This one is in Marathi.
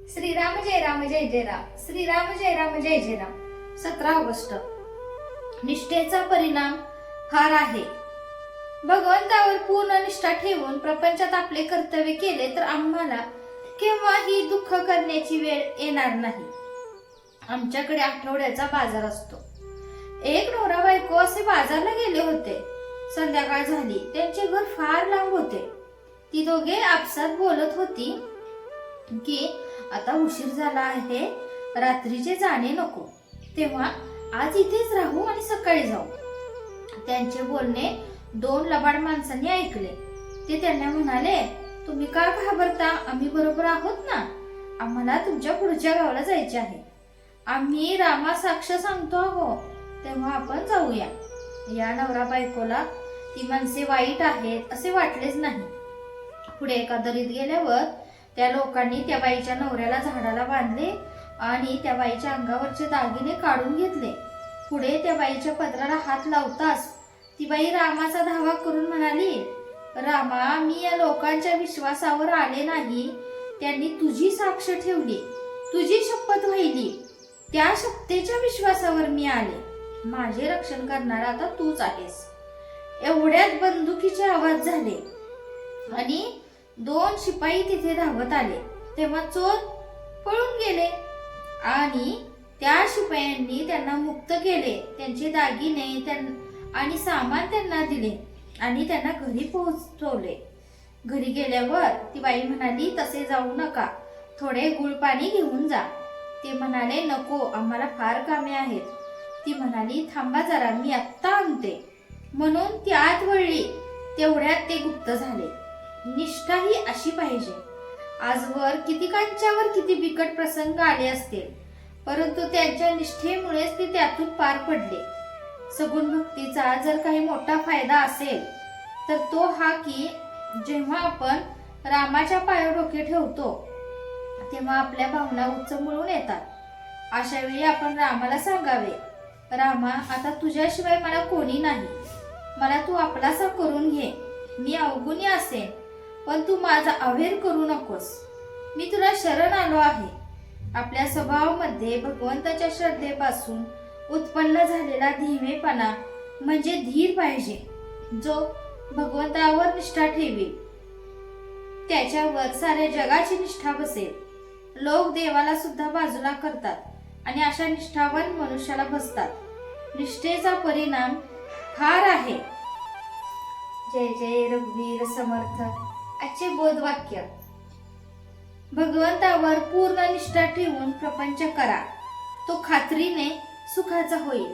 श्रीराम जय राम जय जय राम. श्रीराम जय राम जय जय राम. 17 ऑगस्ट. निष्ठेचा परिणाम फार आहे. भगवंतावर पूर्ण निष्ठा ठेवून प्रपंचात आपले कर्तव्य केले तर आम्हाला केव्हाही दुःख करण्याची वेळ येणार नाही. आमच्याकडे आठवड्याचा बाजार असतो. एक नवरा बायको असे बाजारला गेले होते. संध्याकाळ झाली. त्यांचे घर फार लांब होते. ती दोघे आपसात बोलत होती की आता उशीर झाला आहे, रात्रीचे जाणे नको, तेव्हा आज इथेच राहू आणि सकाळी जाऊ. त्यांचे बोलणे 2 लबाड माणसांनी ऐकले. ते त्यांना म्हणाले, तुम्ही का घाबरता? आम्ही बरोबर आहोत ना. आम्हाला तुमच्या पुढच्या गावाला जायचे आहे. आम्ही रामा साक्ष सांगतो आहोत, तेव्हा आपण जाऊया. या नवरा बायकोला ती माणसे वाईट आहेत असे वाटलेच नाही. पुढे एका दरीत गेल्यावर त्या लोकांनी त्या बाईच्या नवऱ्याला झाडाला बांधले आणि त्या बाईच्या अंगावरचे दागिने काढून घेतले. पुढे त्या बाईच्या पदराला हात लावताच ती बाई रामाचा धावा करून म्हणाली, रामा, मी या लोकांच्या विश्वासावर आले नाही. त्यांनी तुझी साक्ष ठेवली, तुझी शपथ वाहिली, त्या शपथेच्या विश्वासावर मी आले. माझे रक्षण करणारा आता तूच आहेस. एवढ्यात बंदुकीचे आवाज झाले आणि 2 शिपाई तिथे धावत आले. तेव्हा चोर पळून गेले आणि त्या शिपायांनी त्यांना मुक्त केले. त्यांचे दागिने आणि सामान त्यांना दिले आणि त्यांना घरी पोहोचवले. घरी गेल्यावर ती बाई म्हणाली, तसे जाऊ नका, थोडे गुळ पाणी घेऊन जा. ते म्हणाले, नको, आम्हाला फार कामे आहेत. ती म्हणाली, थांबा जरा, मी आत्ता आणते. म्हणून ती आत वळली. तेवढ्यात ते गुप्त झाले. निष्ठा ही अशी पाहिजे. आजवर कितीकांच्यावर किती बिकट प्रसंग आले असतील, परंतु त्यांच्या निष्ठेमुळेच ते त्यातून पार पडले. सगुण भक्तीचा जर काही मोठा फायदा असेल तर तो हा की जेव्हा आपण रामाच्या पायावर डोके ठेवतो तेव्हा आपल्या भावना उच्चमळून येतात. अशा वेळी आपण रामाला सांगावे, रामा, आता तुझ्याशिवाय मला कोणी नाही. मला तू आपलासा करून घे. मी अवगुणी असेन, पण तू माझा अवेर करू नकोस. मी तुला शरण आलो आहे. आपल्या स्वभावामध्ये भगवंताच्या श्रद्धेपासून उत्पन्न झालेला धीमेपणा म्हणजे धीर पाहिजे. जो भगवंतावर निष्ठा ठेवेल त्याच्यावर साऱ्या जगाची निष्ठा बसेल. लोक देवाला सुद्धा बाजूला करतात आणि अशा निष्ठावान मनुष्याला बसतात. निष्ठेचा परिणाम फार आहे. जय जय रघुवीर समर्थ. आजचे बोधवाक्य, भगवंतावर पूर्ण निष्ठा ठेवून प्रपंच करा, तो खात्रीने सुखाचा होईल.